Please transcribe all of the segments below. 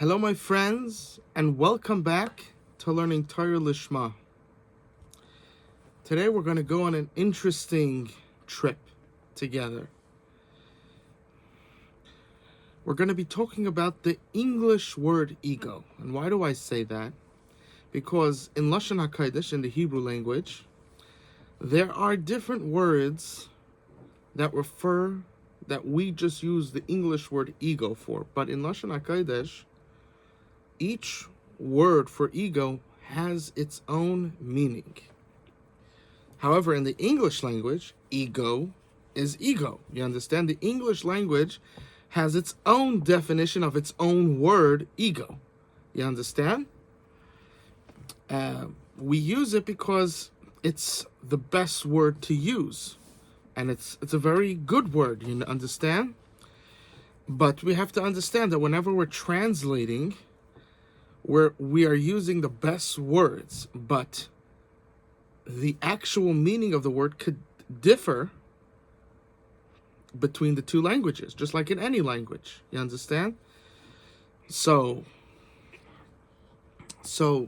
Hello, my friends, and welcome back to Learning Torah Lishma. Today we're going to go on an interesting trip together. We're going to be talking about the English word ego. And why do I say that? Because in Lashon HaKodesh, in the Hebrew language, there are different words that we just use the English word ego for. But in Lashon HaKodesh, each word for ego has its own meaning. However, in the English language, ego is ego. You understand? The English language has its own definition of its own word, ego. You understand? We use it because it's the best word to use. And it's a very good word, you understand? But we have to understand that whenever we're translating, we are using the best words, but the actual meaning of the word could differ between the two languages, just like in any language. You understand? So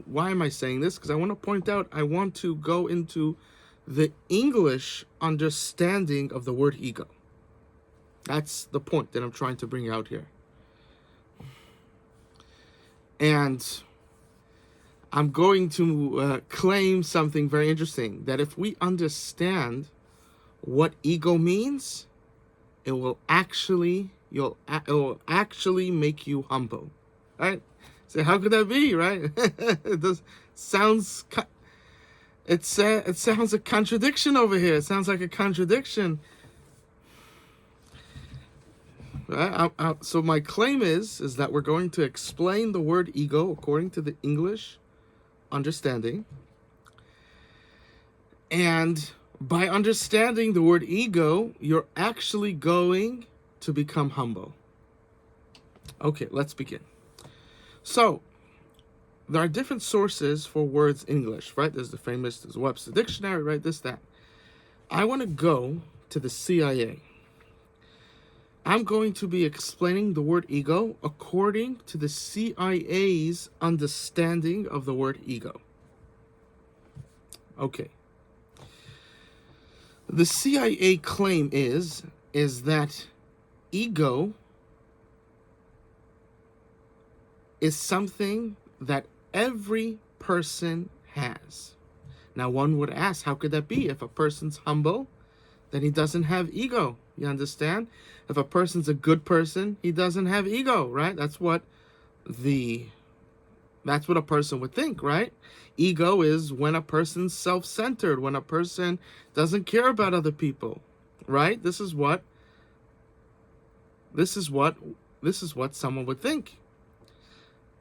why am I saying this? Because I want to point out, I want to go into the English understanding of the word ego. That's the point that I'm trying to bring out here. And I'm going to claim something very interesting, that if we understand what ego means, it will actually make you humble, right? So how could that be, right? It sounds a contradiction over here. It sounds like a contradiction. Right? So my claim is that we're going to explain the word ego according to the English understanding. And by understanding the word ego, you're actually going to become humble. Okay, let's begin. So, there are different sources for words in English, right? There's Webster Dictionary, right? This, that. I want to go to the CIA. I'm going to be explaining the word ego according to the CIA's understanding of the word ego. Okay. The CIA claim is that ego is something that every person has. Now, one would ask, how could that be? If a person's humble, then he doesn't have ego. You understand? If a person's a good person, he doesn't have ego, right? That's what a person would think, right? Ego is when a person's self-centered, when a person doesn't care about other people, right? This is what someone would think.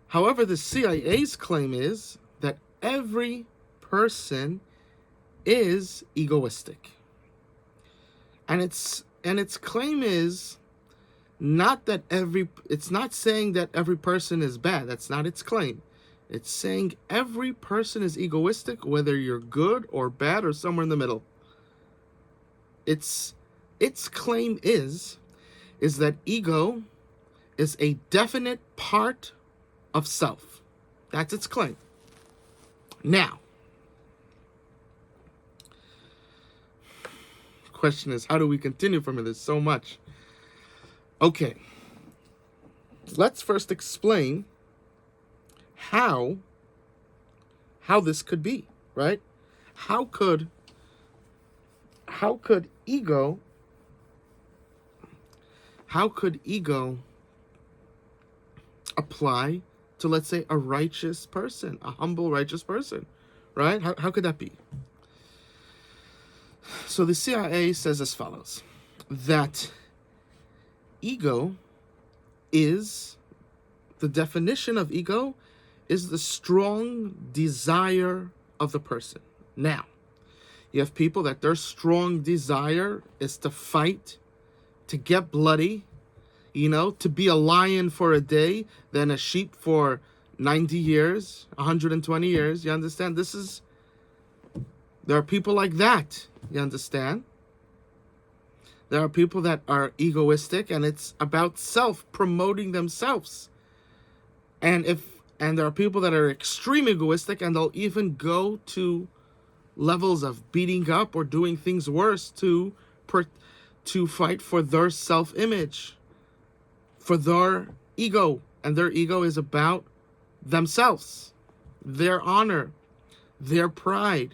However, the CIA's claim is that every person is egoistic. And its claim is it's not saying that every person is bad. That's not its claim. It's saying every person is egoistic, whether you're good or bad or somewhere in the middle. Its claim is that ego is a definite part of self. That's its claim. Now, question is, how do we continue from here? There's so much. Okay, let's first explain how this could be, right? How could ego apply to, let's say, a righteous person, a humble righteous person, right? How could that be? So the CIA says as follows, that ego is, the definition of ego is the strong desire of the person. Now, you have people that their strong desire is to fight, to get bloody, to be a lion for a day, then a sheep for 90 years, 120 years. You understand? There are people like that. You understand? There are people that are egoistic, and it's about self, promoting themselves. And there are people that are extreme egoistic, and they'll even go to levels of beating up or doing things worse to fight for their self-image, for their ego. And their ego is about themselves, their honor, their pride.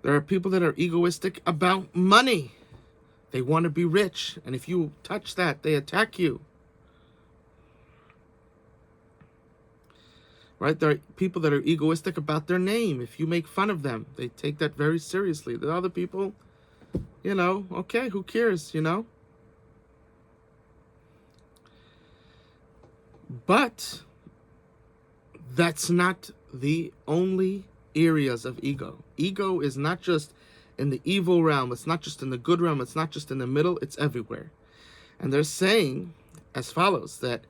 There are people that are egoistic about money. They want to be rich, and if you touch that, they attack you. Right? There are people that are egoistic about their name. If you make fun of them, they take that very seriously. The other people, okay, who cares, But that's not the only areas of ego. Ego is not just in the evil realm. It's not just in the good realm. It's not just in the middle. It's everywhere. And they're saying as follows, that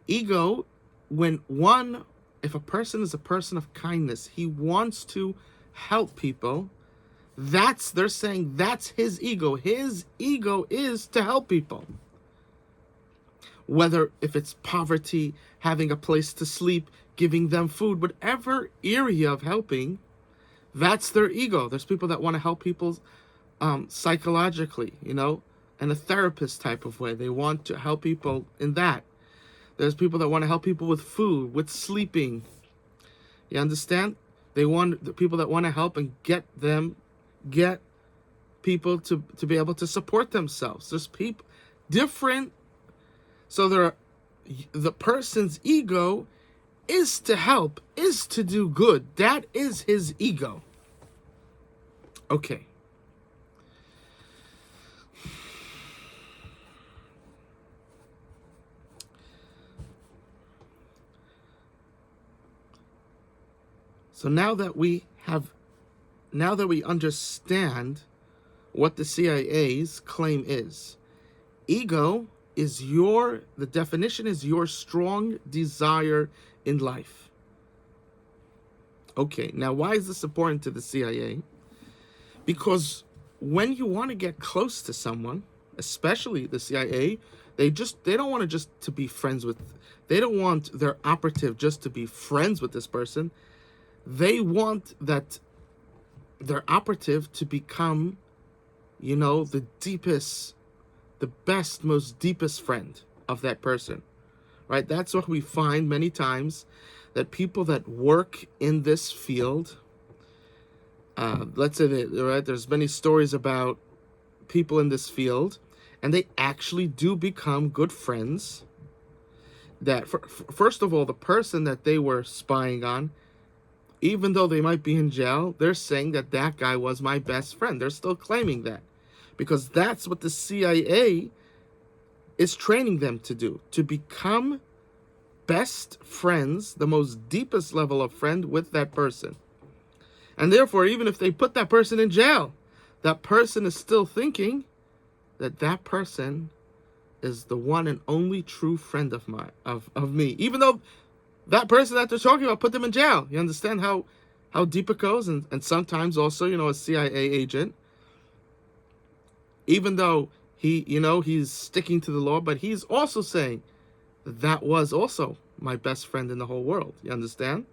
ego, if a person is a person of kindness, he wants to help people, they're saying that's his ego. His ego is to help people. Whether if it's poverty, having a place to sleep, giving them food, whatever area of helping, that's their ego. There's people that want to help people psychologically, in a therapist type of way. They want to help people in that. There's people that want to help people with food, with sleeping. You understand? They want the people that want to help and get people to be able to support themselves. There's people different. So the person's ego is to help, is to do good. That is his ego. Okay. So now that we understand what the CIA's claim is, ego is the definition is your strong desire in life. Okay, now why is this important to the CIA? Because when you want to get close to someone, especially the CIA, they don't want to be friends with, they don't want their operative just to be friends with this person. They want that their operative to become, the deepest, the best, most deepest friend of that person, right? That's what we find many times, that people that work in this field, let's say that, right, there's many stories about people in this field, and they actually do become good friends. That first of all, the person that they were spying on, even though they might be in jail, they're saying that guy was my best friend. They're still claiming that, because that's what the CIA is training them to do, to become best friends, the most deepest level of friend with that person. And therefore, even if they put that person in jail, that person is still thinking that person is the one and only true friend of me, even though that person that they're talking about put them in jail. You understand how deep it goes? And sometimes also, a CIA agent, even though he's sticking to the law, but he's also saying that was also my best friend in the whole world. You understand?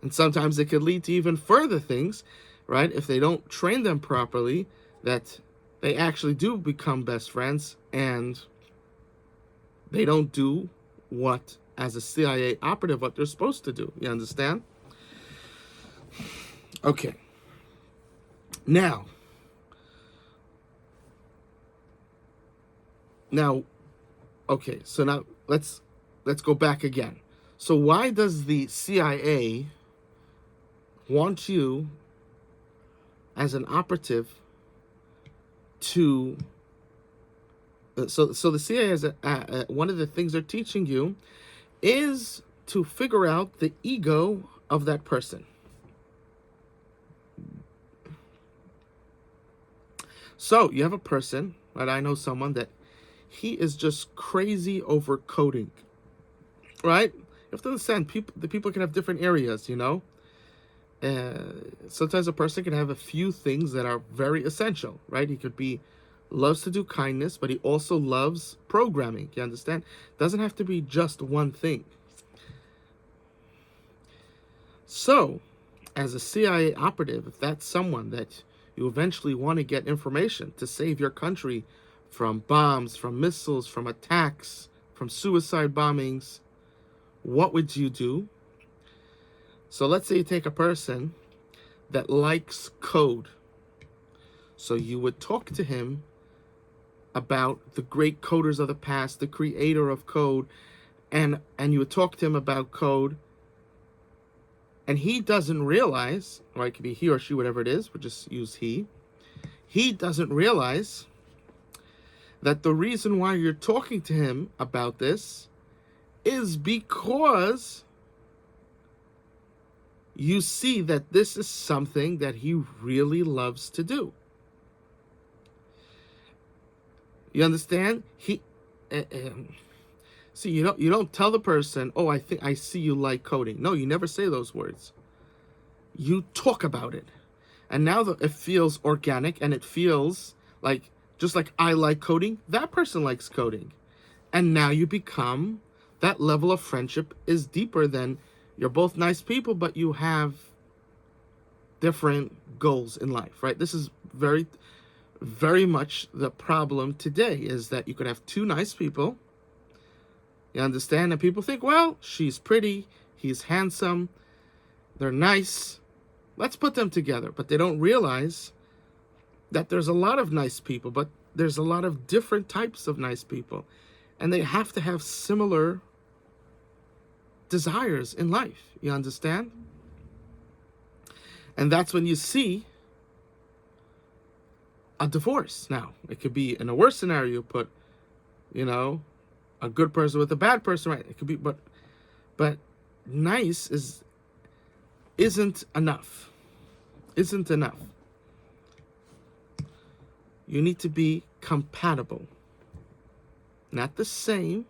And sometimes it could lead to even further things, right? If they don't train them properly, that they actually do become best friends, and they don't do what, as a CIA operative, what they're supposed to do. You understand? Okay. Now, okay, so now let's go back again. So why does the CIA want you as an operative to so the CIA has one of the things they're teaching you is to figure out the ego of that person. So you have a person, right? I know someone that he is just crazy over coding, right? You have to understand, the people can have different areas, Sometimes a person can have a few things that are very essential, right? He could be loves to do kindness, but he also loves programming. You understand? Doesn't have to be just one thing. So, as a CIA operative, if that's someone that you eventually want to get information to save your country from bombs, from missiles, from attacks, from suicide bombings, what would you do? So let's say you take a person that likes code. So you would talk to him about the great coders of the past, the creator of code, and you would talk to him about code, and he doesn't realize, or it could be he or she, whatever it is, we'll just use he doesn't realize that the reason why you're talking to him about this is because you see that this is something that he really loves to do. You understand? See, you don't tell the person, "Oh, I see you like coding." No, you never say those words. You talk about it, and now that it feels organic, and it feels like, just like I like coding, that person likes coding, and now you become, that level of friendship is deeper than you're both nice people, but you have different goals in life, right? This is very, very much the problem today, is that you could have two nice people, you understand, and people think, well, she's pretty, he's handsome, they're nice, let's put them together. But they don't realize that there's a lot of nice people, but there's a lot of different types of nice people, and they have to have similar desires in life, you understand? And that's when you see a divorce. Now, it could be, in a worse scenario, put, a good person with a bad person, right? It could be, but nice isn't enough. Isn't enough. You need to be compatible. Not the same,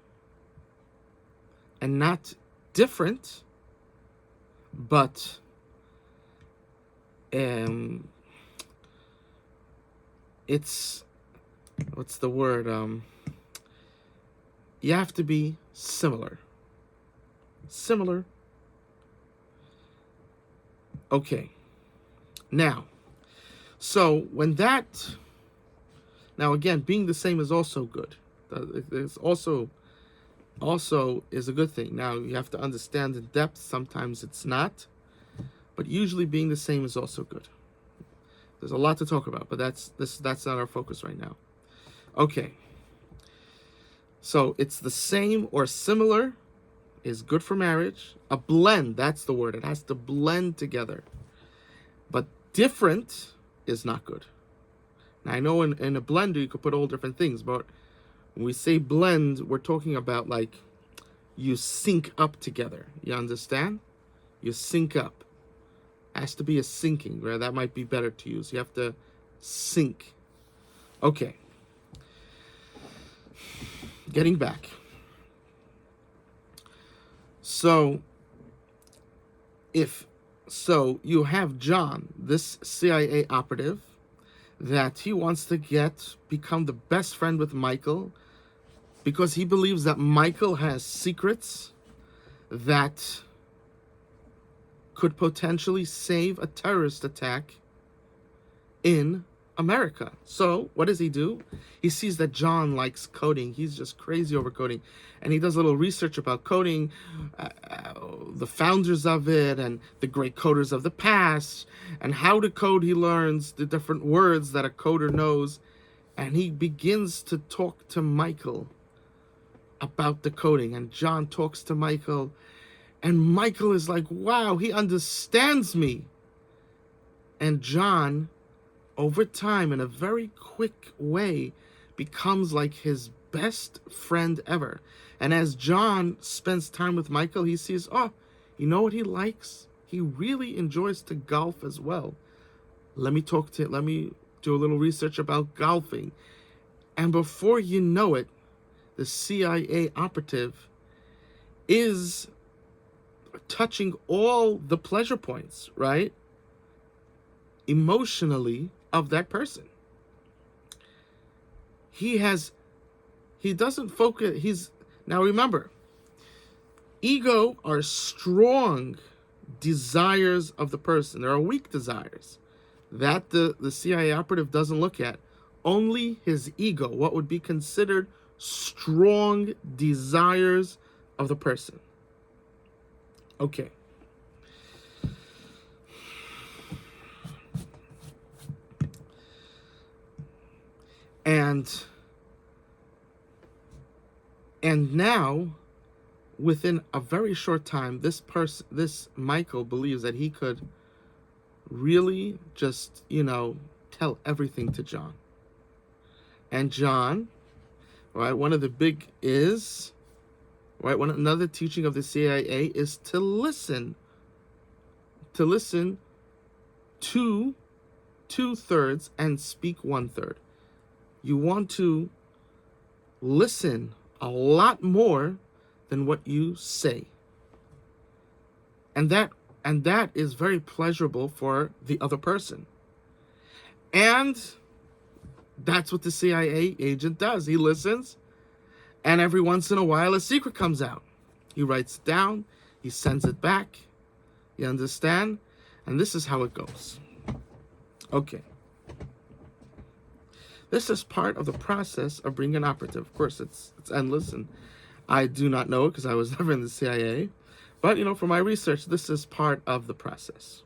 and not different, but it's, what's the word? You have to be similar. Similar. Okay. Now, so when that, now again, being the same is also good. It's also is a good thing. Now, you have to understand in depth, sometimes it's not, but usually being the same is also good. There's a lot to talk about, but that's not our focus right now. Okay. So it's the same or similar is good for marriage. A blend, that's the word. It has to blend together. But different is not good. Now, I know in a blender you could put all different things, but when we say blend, we're talking about like you sync up together. You understand? You sync up. It has to be a syncing, right? That might be better to use. You have to sync. Okay. Getting back. So you have John, this CIA operative, that he wants to become the best friend with Michael, because he believes that Michael has secrets that could potentially save a terrorist attack in America. So what does he do? He sees that John likes coding. He's just crazy over coding, and he does a little research about coding, the founders of it, and the great coders of the past, and how to code. He learns the different words that a coder knows, and he begins to talk to Michael about the coding. And John talks to Michael, and Michael is like, wow, he understands me. And John, over time, in a very quick way, becomes like his best friend ever. And as John spends time with Michael, he sees, oh, you know what he likes? He really enjoys to golf as well. Let me do a little research about golfing. And before you know it, the CIA operative is touching all the pleasure points, right? Emotionally of that person. He doesn't focus. Now remember, ego are strong desires of the person. There are weak desires that the CIA operative doesn't look at. Only his ego, what would be considered strong desires of the person. Okay. And now, within a very short time, this Michael believes that he could really just, tell everything to John. And John, right, another teaching of the CIA is to listen to 2/3 and speak 1/3. You want to listen a lot more than what you say. And that is very pleasurable for the other person. And that's what the CIA agent does. He listens, and every once in a while a secret comes out. He writes it down, he sends it back. You understand? And this is how it goes. Okay. This is part of the process of being an operative. Of course, it's endless, and I do not know because I was never in the CIA. But, for my research, this is part of the process.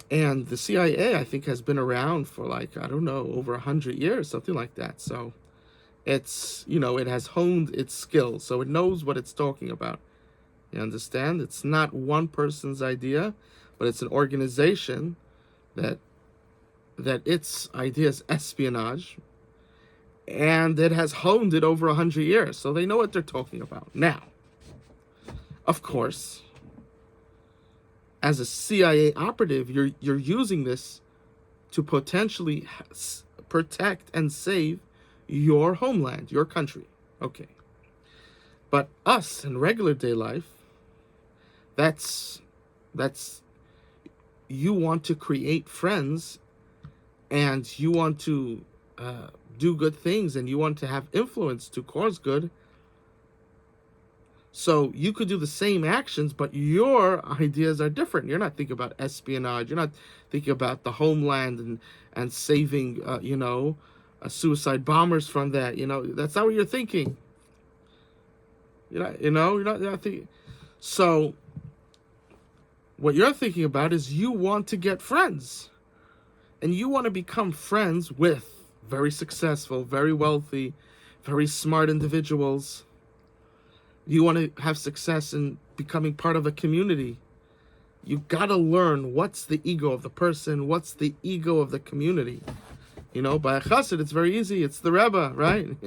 And the CIA, I think, has been around for over 100 years, something like that. So it's, it has honed its skills. So it knows what it's talking about. You understand? It's not one person's idea, but it's an organization that its idea is espionage, and it has honed it over 100 years, so they know what they're talking about. Now, of course, as a CIA operative, you're using this to potentially protect and save your homeland, your country. Okay. But us in regular day life, that's you want to create friends, and you want to do good things, and you want to have influence to cause good. So you could do the same actions, but your ideas are different. You're not thinking about espionage. You're not thinking about the homeland and saving, suicide bombers from that. That's not what you're thinking. You're not thinking. So what you're thinking about is you want to get friends. And you want to become friends with very successful, very wealthy, very smart individuals. You want to have success in becoming part of a community. You got to learn what's the ego of the person, what's the ego of the community. By a chassid, it's very easy. It's the Rebbe, right?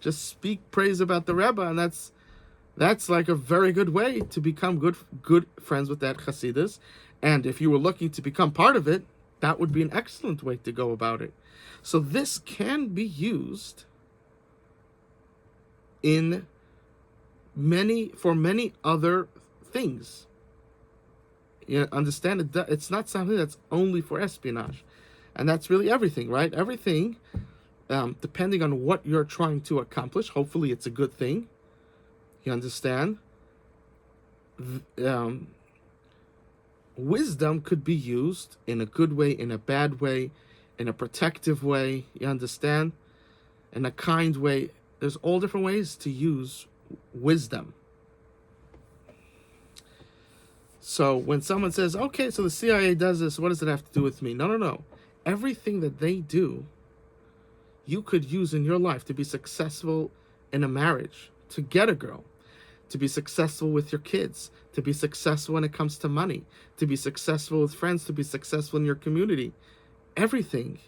Just speak praise about the Rebbe, and that's like a very good way to become good friends with that chassidus. And if you were looking to become part of it, that would be an excellent way to go about it. So this can be used for many other things. You understand it? It's not something that's only for espionage. And that's really everything, right? Everything, depending on what you're trying to accomplish, hopefully it's a good thing. You understand? Wisdom could be used in a good way, in a bad way, in a protective way, you understand? In a kind way. There's all different ways to use wisdom. So when someone says, okay, so the CIA does this, what does it have to do with me? No. Everything that they do, you could use in your life to be successful in a marriage, to get a girl, to be successful with your kids, to be successful when it comes to money, to be successful with friends, to be successful in your community. Everything.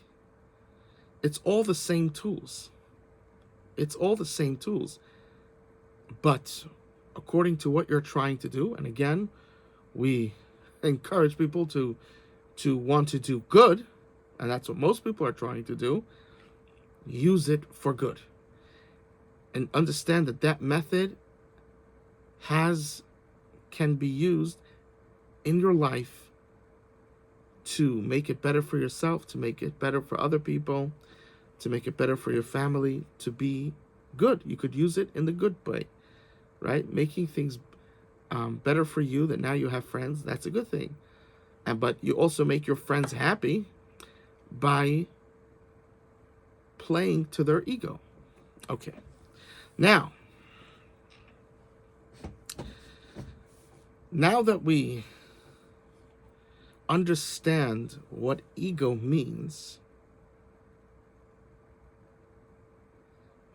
It's all the same tools. It's all the same tools. But according to what you're trying to do, and again, we encourage people to want to do good, and that's what most people are trying to do, use it for good. And understand that method can be used in your life to make it better for yourself, to make it better for other people, to make it better for your family, to be good. You could use it in the good way, right? Making things better for you, that now you have friends, that's a good thing. But you also make your friends happy by playing to their ego. Okay. Now that we understand what ego means,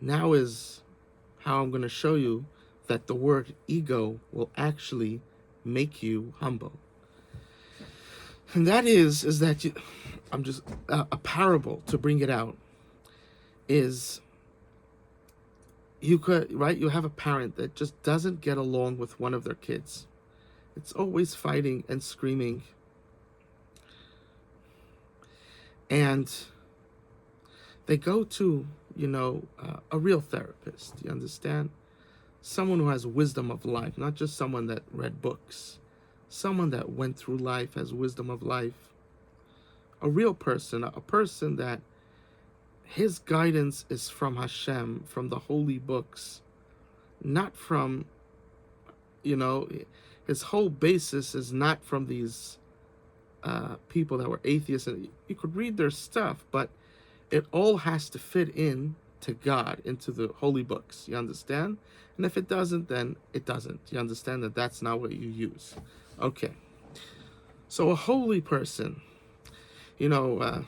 now is how I'm going to show you that the word ego will actually make you humble. And that is that I'm just a parable to bring it out is you have a parent that just doesn't get along with one of their kids. It's always fighting and screaming. And they go to, a real therapist, you understand? Someone who has wisdom of life, not just someone that read books. Someone that went through life, has wisdom of life. A real person, a person that his guidance is from Hashem, from the holy books, not from, his whole basis is not from these people that were atheists. And you could read their stuff, but it all has to fit in to God, into the holy books. You understand? And if it doesn't, then it doesn't. You understand that that's not what you use. Okay. So a holy person, in the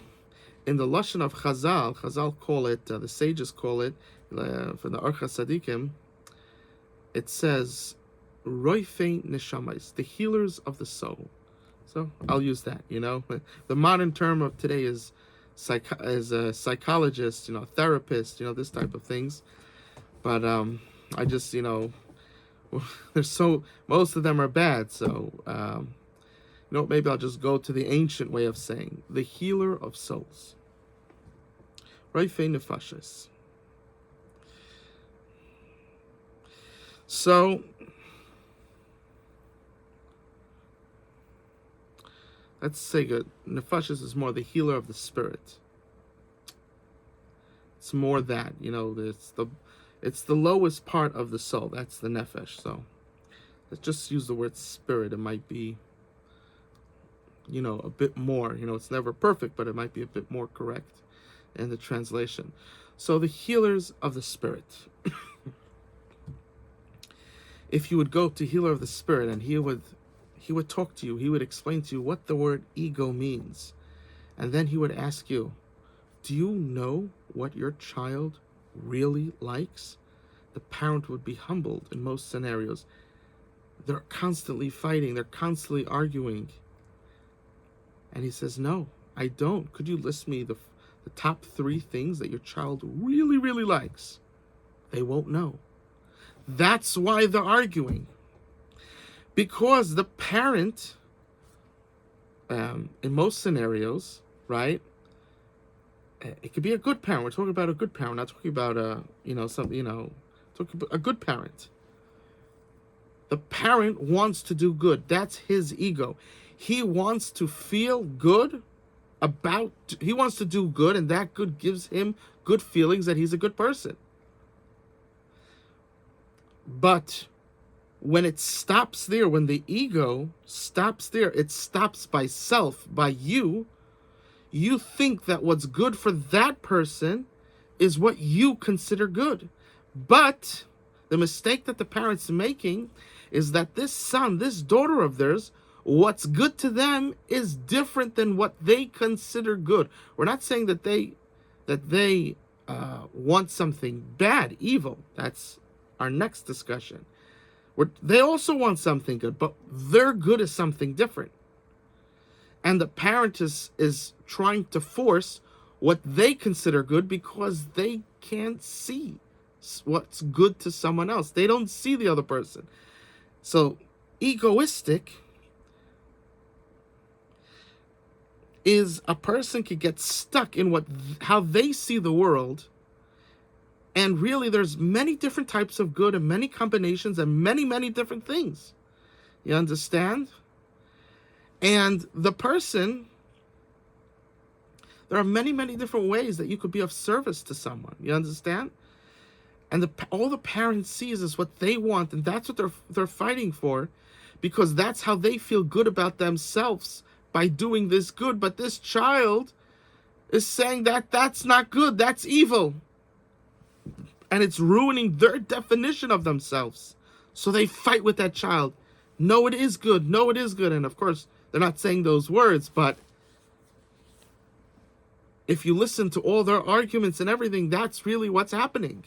Lashon of Chazal call it, the sages call it, for the Orchos Tzadikim, it says, Roifei Neshamais, the healers of the soul. So I'll use that, The modern term of today is a psychologist, therapist, this type of things. But I just, most of them are bad. So, maybe I'll just go to the ancient way of saying, the healer of souls. Roifei Nefashos. So, let's say good. Nefashos is more the healer of the spirit. It's more that, it's the lowest part of the soul. That's the nefesh. So let's just use the word spirit. It might be, a bit more. It's never perfect, but it might be a bit more correct in the translation. So the healers of the spirit. If you would go to healer of the spirit and he would talk to you, he would explain to you what the word ego means. And then he would ask you, do you know what your child really likes? The parent would be humbled in most scenarios. They're constantly fighting. They're constantly arguing. And he says, no, I don't. Could you list me the top 3 things that your child really, really likes? They won't know. That's why they're arguing. Because the parent, in most scenarios, right? It could be a good parent. We're talking about a good parent, not talking about talking about a good parent. The parent wants to do good. That's his ego. He wants to feel good he wants to do good, and that good gives him good feelings that he's a good person. But when it stops there, when the ego stops there, it stops by self, by you. You think that what's good for that person is what you consider good. But the mistake that the parent's making is that this son, this daughter of theirs, what's good to them is different than what they consider good. We're not saying that they want something bad, evil. That's our next discussion. They also want something good, but their good is something different. And the parent is trying to force what they consider good because they can't see what's good to someone else. They don't see the other person. So egoistic is a person could get stuck in how they see the world And really, there's many different types of good and many combinations and many, many different things. You understand? And the person, there are many, many different ways that you could be of service to someone. You understand? And all the parent sees is what they want, and that's what they're fighting for, because that's how they feel good about themselves by doing this good. But this child is saying that that's not good, that's evil. And it's ruining their definition of themselves. So they fight with that child. No, it is good. No, it is good. And of course, they're not saying those words, but if you listen to all their arguments and everything, that's really what's happening.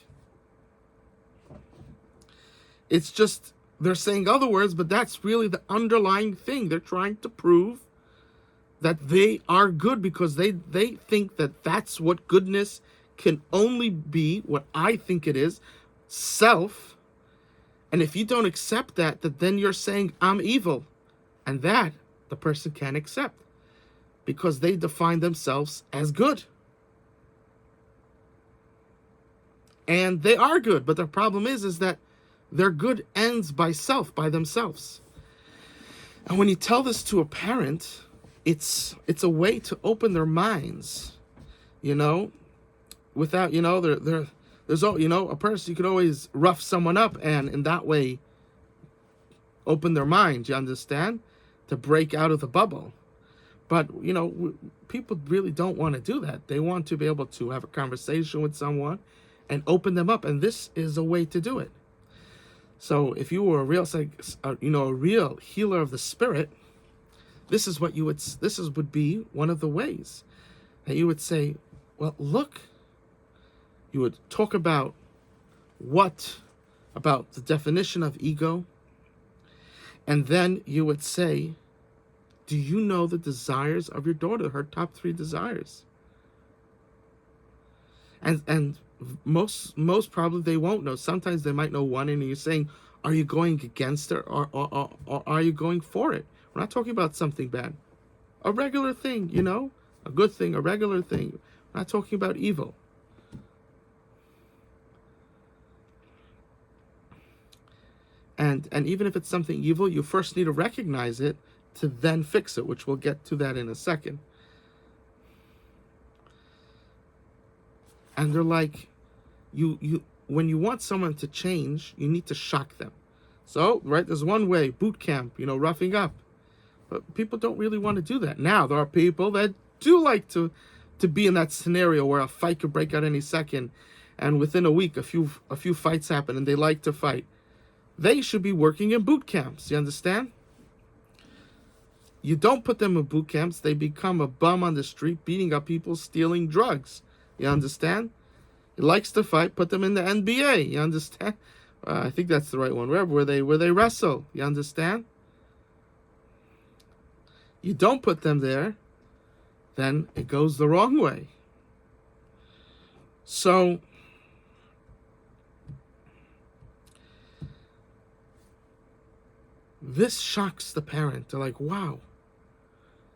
It's just, they're saying other words, but that's really the underlying thing. They're trying to prove that they are good because they think that that's what goodness can only be, what I think it is, self. And if you don't accept that, then you're saying I'm evil. And that the person can't accept because they define themselves as good. And they are good, but the problem is that their good ends by self, by themselves. And when you tell this to a parent, it's a way to open their minds, without, there's all, a person, you could always rough someone up and in that way open their mind, you understand, to break out of the bubble. But, people really don't want to do that. They want to be able to have a conversation with someone and open them up. And this is a way to do it. So if you were a real healer of the spirit, this would be one of the ways that you would say, well, look, you would talk about the definition of ego. And then you would say, do you know the desires of your daughter, her top 3 desires? And most probably they won't know. Sometimes they might know one, and you're saying, are you going against it or are you going for it? We're not talking about something bad. A regular thing, a good thing, a regular thing. We're not talking about evil. And even if it's something evil, you first need to recognize it to then fix it, which we'll get to that in a second. And they're like, you when you want someone to change, you need to shock them. So, right, there's one way, boot camp, roughing up. But people don't really want to do that. Now, there are people that do like to be in that scenario where a fight could break out any second, and within a week, a few fights happen, and they like to fight. They should be working in boot camps, you understand? You don't put them in boot camps, they become a bum on the street, beating up people, stealing drugs. You understand? He likes to fight, put them in the NBA, you understand? I think that's the right one, where they wrestle, you understand? You don't put them there, then it goes the wrong way. So, this shocks the parent. They're like, wow.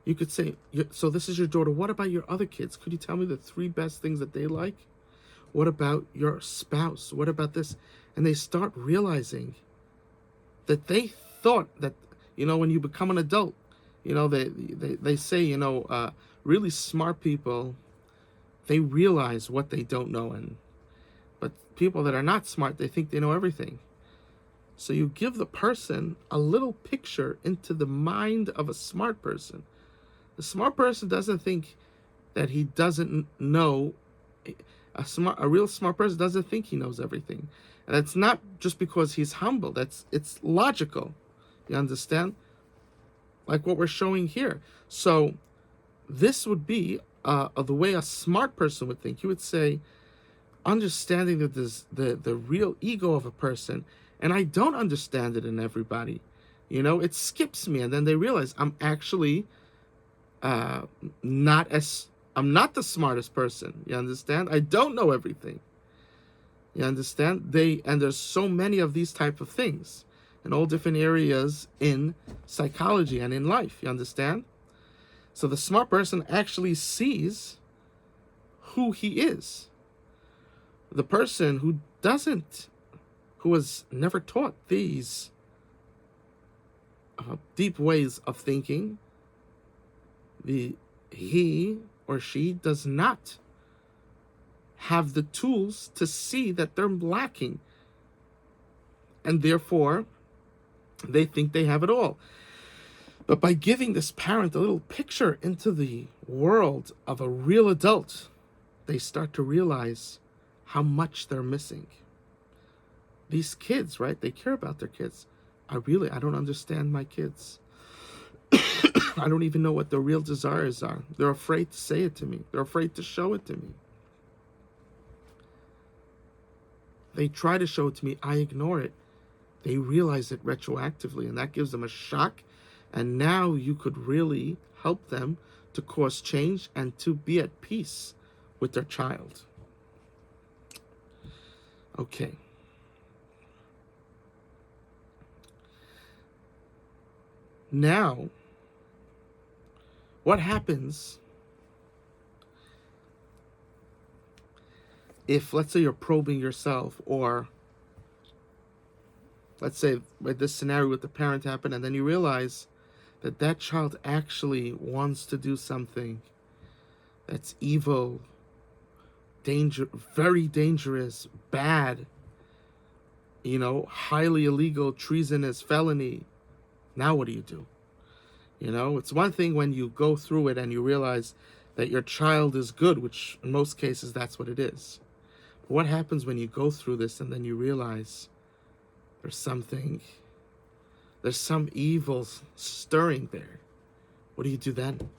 You could say, so this is your daughter. What about your other kids? Could you tell me the 3 best things that they like? What about your spouse? What about this? And they start realizing that they thought that, when you become an adult, they say, really smart people, they realize what they don't know. But people that are not smart, they think they know everything. So you give the person a little picture into the mind of a smart person. The smart person doesn't think that he doesn't know. A real smart person doesn't think he knows everything. And it's not just because he's humble. It's logical. You understand? Like what we're showing here. So this would be the way a smart person would think. You would say, understanding the real ego of a person, and I don't understand it in everybody. It skips me, and then they realize I'm actually I'm not the smartest person. You understand? I don't know everything. You understand? And there's so many of these type of things in all different areas in psychology and in life. You understand? So the smart person actually sees who he is. The person who has never taught these deep ways of thinking, he or she does not have the tools to see that they're lacking. And therefore, they think they have it all. But by giving this parent a little picture into the world of a real adult, they start to realize how much they're missing. These kids, right? They care about their kids. I don't understand my kids. I don't even know what their real desires are. They're afraid to say it to me. They're afraid to show it to me. They try to show it to me. I ignore it. They realize it retroactively, and that gives them a shock. And now you could really help them to cause change and to be at peace with their child. Okay. Now, what happens if, let's say, you're probing yourself, or let's say this scenario with the parent happened, and then you realize that that child actually wants to do something that's evil, very dangerous, bad, highly illegal, treasonous, felony. Now what do you do? It's one thing when you go through it and you realize that your child is good, which in most cases that's what it is. But what happens when you go through this and then you realize there's some evil stirring there? What do you do then?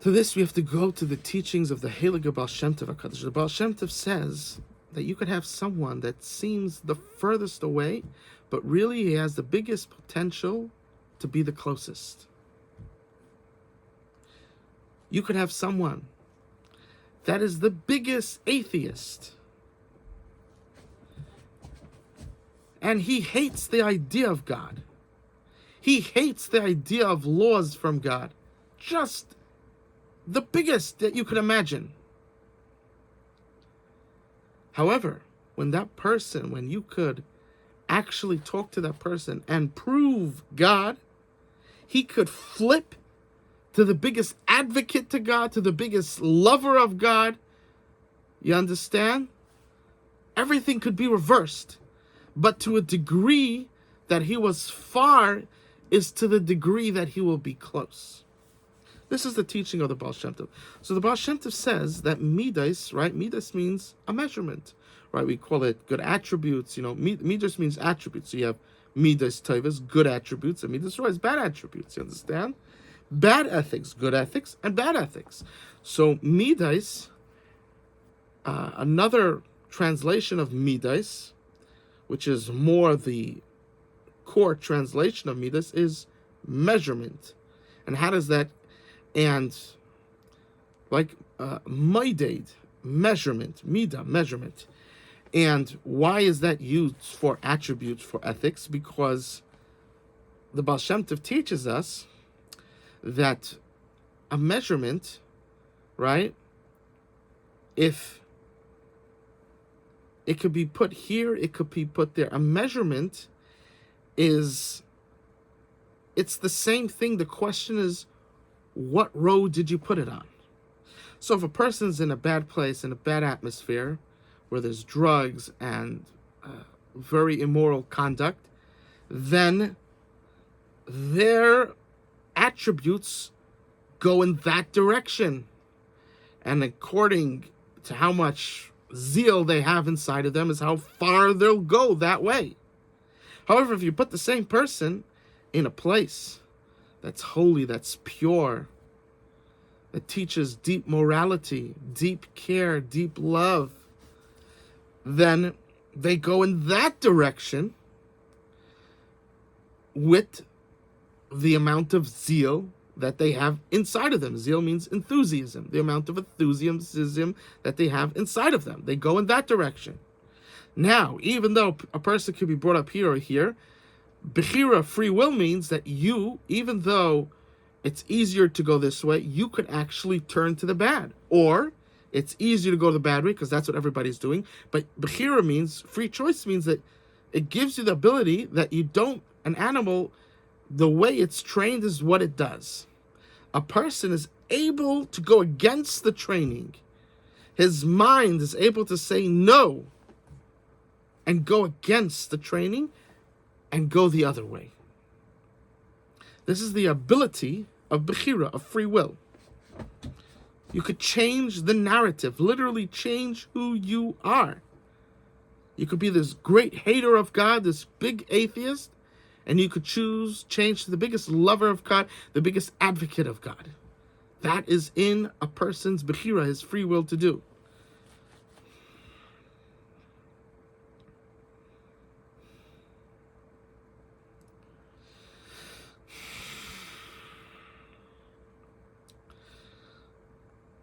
To this, we have to go to the teachings of the Heilige Baal Shem Tov HaKadosh. The Baal Shem Tov says that you could have someone that seems the furthest away, but really he has the biggest potential to be the closest. You could have someone that is the biggest atheist, and he hates the idea of God. He hates the idea of laws from God. Just the biggest that you could imagine. However, when you could actually talk to that person and prove God, he could flip to the biggest advocate to God, to the biggest lover of God. You understand? Everything could be reversed. But to a degree that he was far is to the degree that he will be close. This is the teaching of the Baal Shem Tov. So the Baal Shem Tov says that midas, right? Midas means a measurement, right? We call it good attributes. Midas means attributes. So you have midas tovas, good attributes, and midas rois, bad attributes. You understand? Bad ethics, good ethics, and bad ethics. So midas, another translation of midas, which is more the core translation of midas, is measurement. And how does that? And like maided, measurement, midah, measurement. And why is that used for attributes, for ethics? Because the Baal Shem Tov teaches us that a measurement, right, if it could be put here, it could be put there. A measurement it's the same thing. The question is, what road did you put it on? So if a person's in a bad place, in a bad atmosphere, where there's drugs and very immoral conduct, then their attributes go in that direction. And according to how much zeal they have inside of them is how far they'll go that way. However, if you put the same person in a place that's holy, that's pure, that teaches deep morality, deep care, deep love, then they go in that direction with the amount of zeal that they have inside of them. Zeal means enthusiasm, the amount of enthusiasm that they have inside of them. They go in that direction. Now, even though a person could be brought up here or here, Bechira, free will, means that you, even though it's easier to go this way, you could actually turn to the bad. Or It's easier to go the bad way because that's what everybody's doing. But Bechira means, free choice means that it gives you the ability that you don't, an animal, the way it's trained is what it does. A person is able to go against the training. His mind is able to say no and go against the training and go the other way. This is the ability of Bechira, of free will. You could change the narrative, literally change who you are. You could be this great hater of God, this big atheist, and you could change to the biggest lover of God, the biggest advocate of God. That is in a person's Bechira, his free will to do.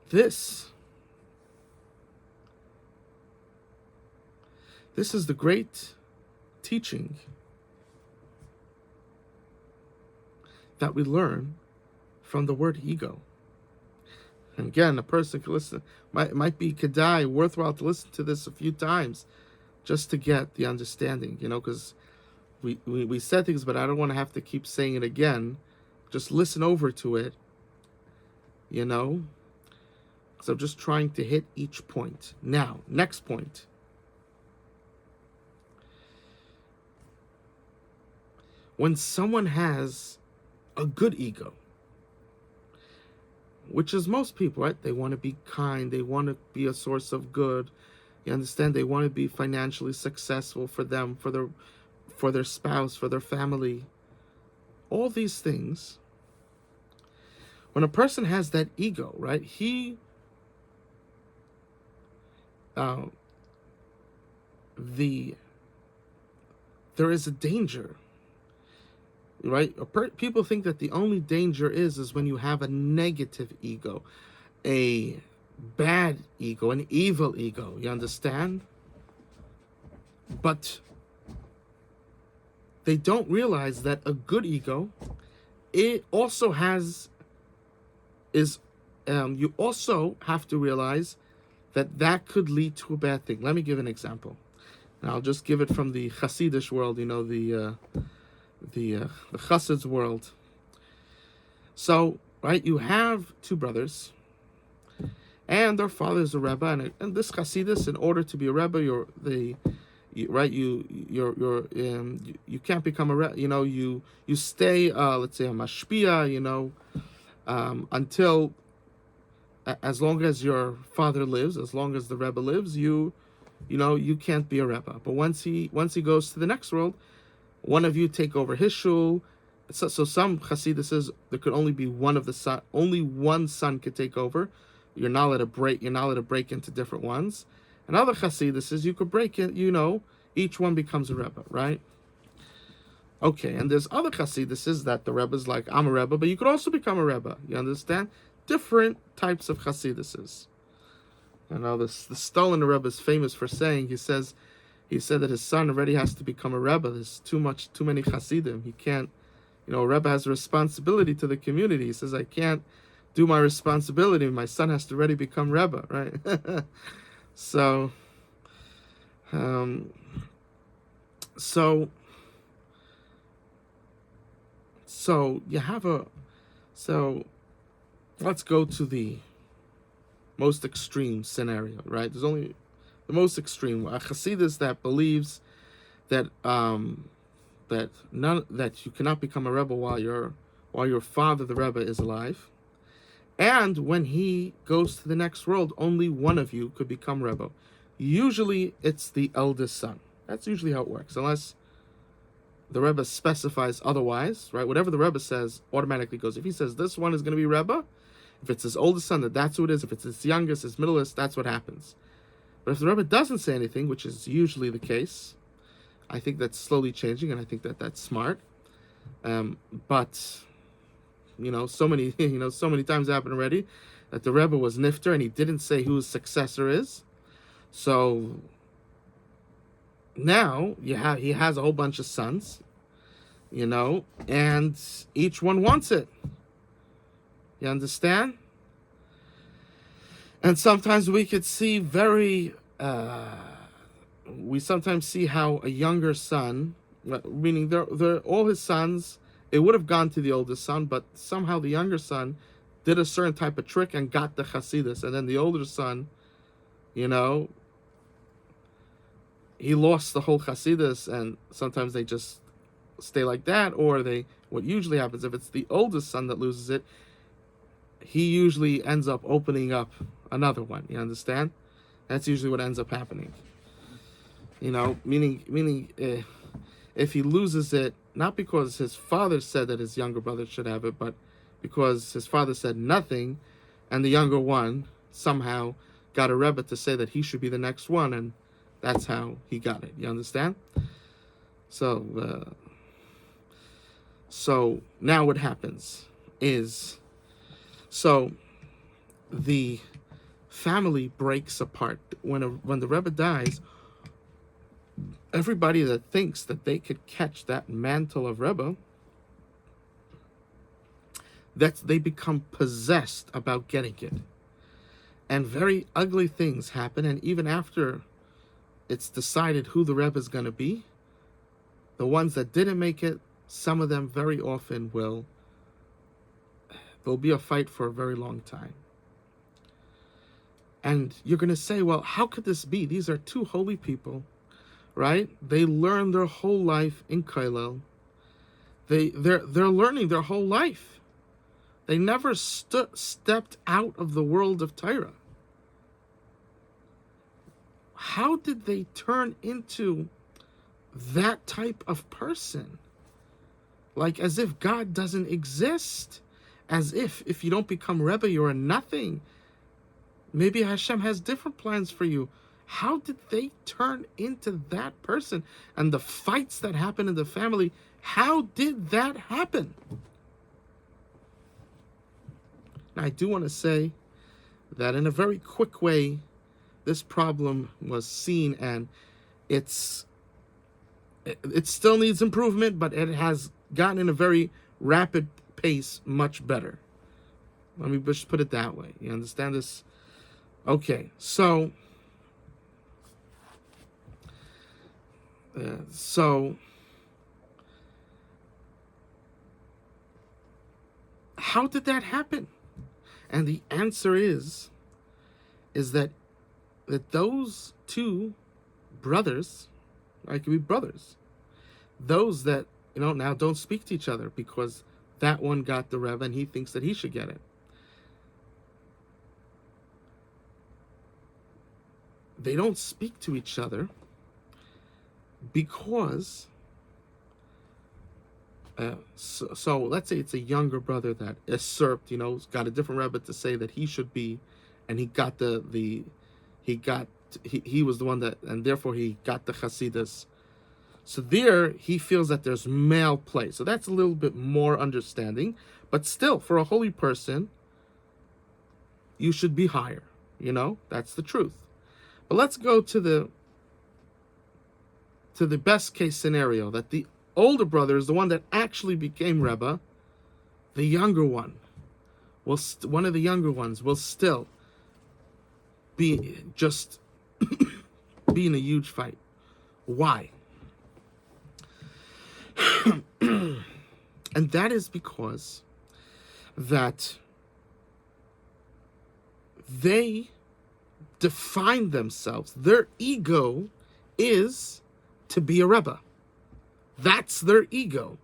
This is the great teaching that we learn from the word ego. And again, a person could listen, might be kedai, worthwhile to listen to this a few times just to get the understanding, because we said things, but I don't want to have to keep saying it again. Just listen over to it, because I'm just trying to hit each point. Now, next point. When someone has a good ego, which is most people, right? They want to be kind. They want to be a source of good. You understand? They want to be financially successful for them, for their spouse, for their family. All these things. When a person has that ego, right? There is a danger, right? People think that the only danger is when you have a negative ego, a bad ego, an evil ego. You understand? But they don't realize that a good ego, it also you also have to realize that could lead to a bad thing. Let me give an example. And I'll just give it from the Hasidish world, the Chassid's world. So, right, you have two brothers, and their father is a Rebbe, and this Hasidus, in order to be a Rebbe, you can't become a Rebbe. You stay, let's say, a Mashpia, until, as long as your father lives, as long as the Rebbe lives, you can't be a Rebbe. But once he goes to the next world, one of you take over his shul. So some Hasidus says there could only be only one son could take over. You're not allowed to break into different ones. And other Hasidus says you could break it. Each one becomes a Rebbe, right? Okay, and there's other Hasidus says that the Rebbe is like, I'm a Rebbe, but you could also become a Rebbe. You understand? Different types of Hasidus. The Stolen Rebbe is famous for saying, he said that his son already has to become a Rebbe. There's too many Hasidim. He can't, a Rebbe has a responsibility to the community. He says, I can't do my responsibility. My son has to already become Rebbe, right? So let's go to the most extreme scenario, right? There's only the most extreme. A Hasidus that believes that that you cannot become a Rebbe while your father, the Rebbe, is alive, and when he goes to the next world, only one of you could become Rebbe. Usually, it's the eldest son. That's usually how it works, unless the Rebbe specifies otherwise, right? Whatever the Rebbe says automatically goes. If he says this one is going to be Rebbe, if it's his oldest son, that's who it is. If it's his youngest, his middleest, that's what happens. But if the Rebbe doesn't say anything, which is usually the case, I think that's slowly changing, and I think that that's smart. But so many times happened already that the Rebbe was nifter and he didn't say who his successor is. So now he has a whole bunch of sons, and each one wants it. You understand? And sometimes we could see we sometimes see how a younger son, meaning they're all his sons, it would have gone to the oldest son, but somehow the younger son did a certain type of trick and got the Hasidus, and then the older son, you know, he lost the whole Hasidus, and sometimes they just stay like that, or what usually happens, if it's the oldest son that loses it, he usually ends up opening up another one, you understand? That's usually what ends up happening. You know, meaning if he loses it, not because his father said that his younger brother should have it, but because his father said nothing, and the younger one somehow got a Rebbe to say that he should be the next one, and that's how he got it. You understand? So now what happens is, so the family breaks apart when the Rebbe dies. Everybody that thinks that they could catch that mantle of Rebbe, they become possessed about getting it. And very ugly things happen, and even after it's decided who the Rebbe is going to be, the ones that didn't make it, some of them very often there'll be a fight for a very long time. And you're going to say, well, how could this be? These are two holy people, right? They learn their whole life in Kollel. They're learning their whole life. They never stepped out of the world of Torah. How did they turn into that type of person? Like as if God doesn't exist. As if you don't become Rebbe, you're a nothing. Maybe Hashem has different plans for you. How did they turn into that person? And the fights that happen in the family, how did that happen? Now, I do want to say that in a very quick way, this problem was seen, and it still needs improvement, but it has gotten in a very rapid pace much better. Let me just put it that way. You understand this? Okay, so how did that happen? And the answer is that those two brothers, right, could be brothers, those that, now don't speak to each other because that one got the Rebbe and he thinks that he should get it. They don't speak to each other because so let's say it's a younger brother that usurped, got a different Rebbe to say that he should be, and he got he was the one that, and therefore he got the Hasidus. So there he feels that there's male play. So that's a little bit more understanding, but still, for a holy person, you should be higher. That's the truth. But let's go to the best case scenario, that the older brother is the one that actually became Rebbe. The younger one one of the younger ones will still be just be in a huge fight. Why? And that is because that they define themselves. Their ego is to be a Rebbe. That's their ego.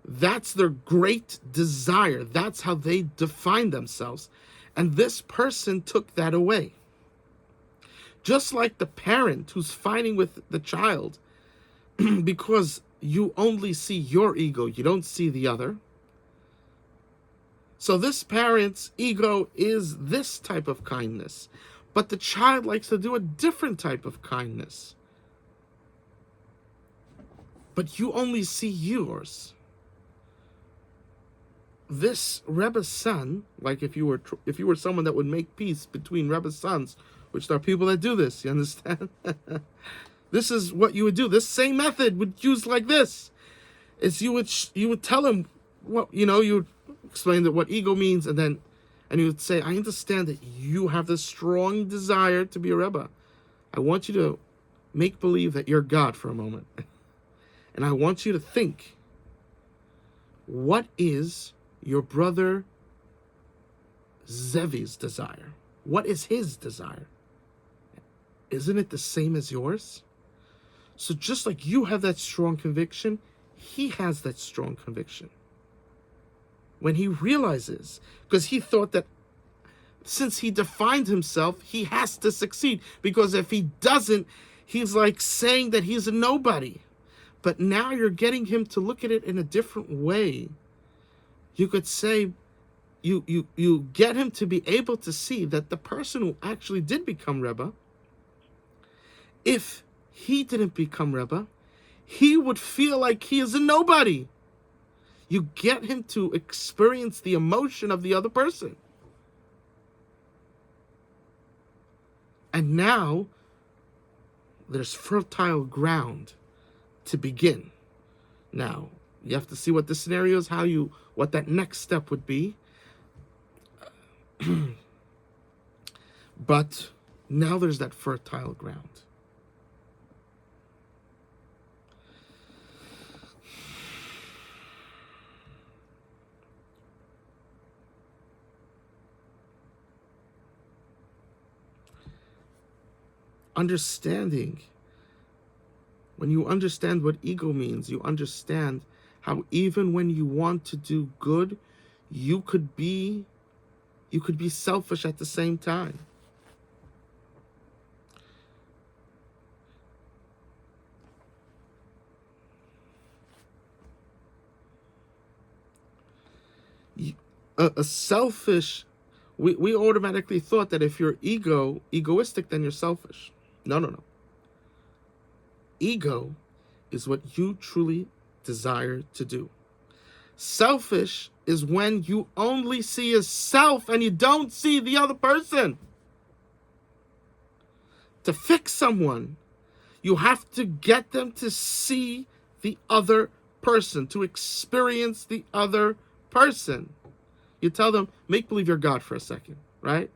That's their great desire. That's how they define themselves. And this person took that away. Just like the parent who's fighting with the child because you only see your ego, you don't see the other. So this parent's ego is this type of kindness, but the child likes to do a different type of kindness. But you only see yours. This Rebbe's son, like if you were someone that would make peace between Rebbe's sons, which there are people that do this, you understand? This is what you would do. This same method would use like this. Is you would tell him what, you would explain that what ego means, and and you would say, I understand that you have this strong desire to be a Rebbe. I want you to make believe that you're God for a moment. And I want you to think, what is your brother Zevi's desire? What is his desire? Isn't it the same as yours? So just like you have that strong conviction, he has that strong conviction. When he realizes, because he thought that since he defined himself, he has to succeed. Because if he doesn't, he's like saying that he's a nobody. But now you're getting him to look at it in a different way. You could say, you get him to be able to see that the person who actually did become Rebbe, if he didn't become Rebbe, he would feel like he is a nobody. You get him to experience the emotion of the other person. And now there's fertile ground to begin. Now, you have to see what the scenario is, what that next step would be. But now there's that fertile ground. Understanding, when you understand what ego means, you understand how even when you want to do good, you could be selfish at the same time. A selfish, we automatically thought that if you're egoistic, then you're selfish. No. Ego is what you truly desire to do. Selfish is when you only see yourself and you don't see the other person. To fix someone, you have to get them to see the other person, to experience the other person. You tell them, make believe you're God for a second, right?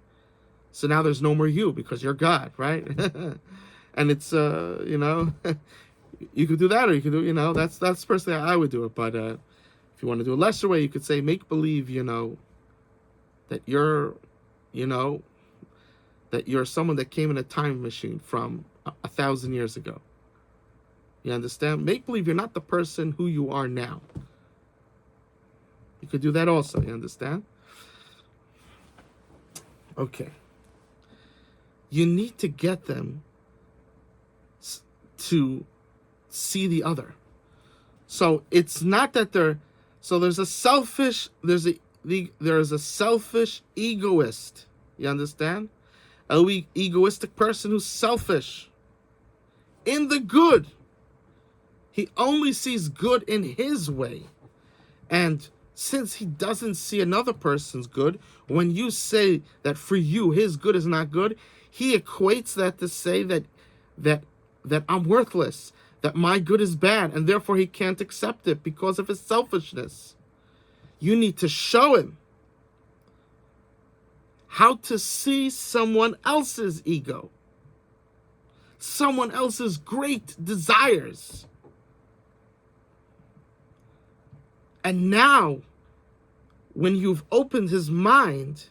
So now there's no more you because you're God, right? And it's, you could do that, or you could do, that's personally how I would do it. But if you want to do a lesser way, you could say, make believe, that you're, that you're someone that came in a time machine from 1,000 years ago. You understand? Make believe you're not the person who you are now. You could do that also, you understand? Okay. You need to get them to see the other. So it's not that there's a selfish egoist. You understand? An egoistic person who's selfish. In the good. He only sees good in his way. And since he doesn't see another person's good, when you say that for you his good is not good, he equates that to say that I'm worthless, that my good is bad, and therefore he can't accept it because of his selfishness. You need to show him how to see someone else's ego, someone else's great desires. And now, when you've opened his mind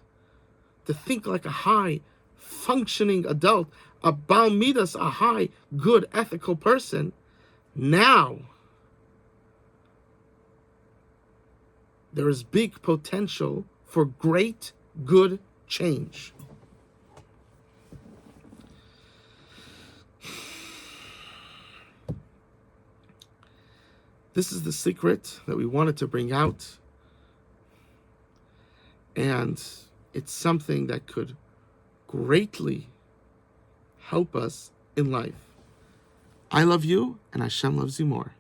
to think like a high functioning adult, a Baal Midas, a high, good, ethical person, now there is big potential for great, good change. This is the secret that we wanted to bring out. And it's something that could greatly help us in life. I love you, and Hashem loves you more.